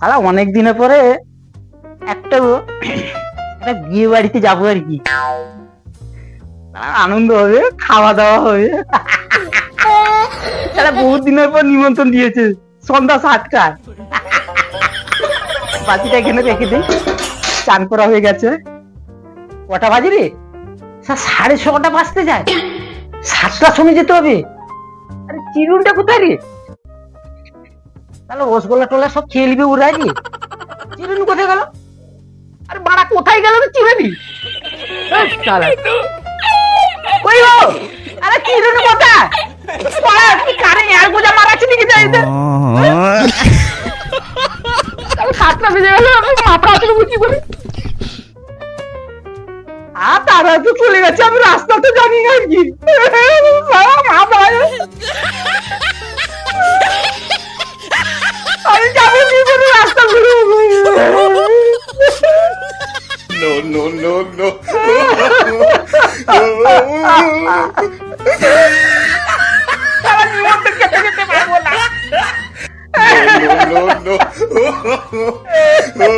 আলা অনেক দিনের পরে একটা একটা বিয়ে বাড়িতে যাবো আর কি। আনন্দ হবে, খাওয়া দাওয়া হবে। তারা বহুত দিনের পর নিমন্ত্রণ দিয়েছে, সন্ধ্যা 7টায়। বাকিটা এখানে রেখে দিই। চান করা হয়ে গেছে। কটা বাজে রে? 6:30 বাজতে যায়। 7টার সময় যেতে হবে। আরে চিরুনটা কোথায় রে? তাহলে রসগোল্লা টোলা সব খেয়ে নিবে ওরা রে। চিরুন কোথায় গেল? আরে বাড়া কোথায় গেল রে চিরুনি? ওই ও, আরে চিরুন কোথায়? বাড়া কি কারে এর গোজা মারাচ্ছে দিকে যাইতে? 7টা বেজে গেল, আমি মাথা হাতে বুঝি বলি। তারা তো চলে গেছে, আমি রাস্তা তো জানি না কি। আমি যাবো কি করে রাস্তা ঘুরে? No, no, no, no. তারা নিমন্ত্রণ খেতে যেতে পারবো না। No, no, no.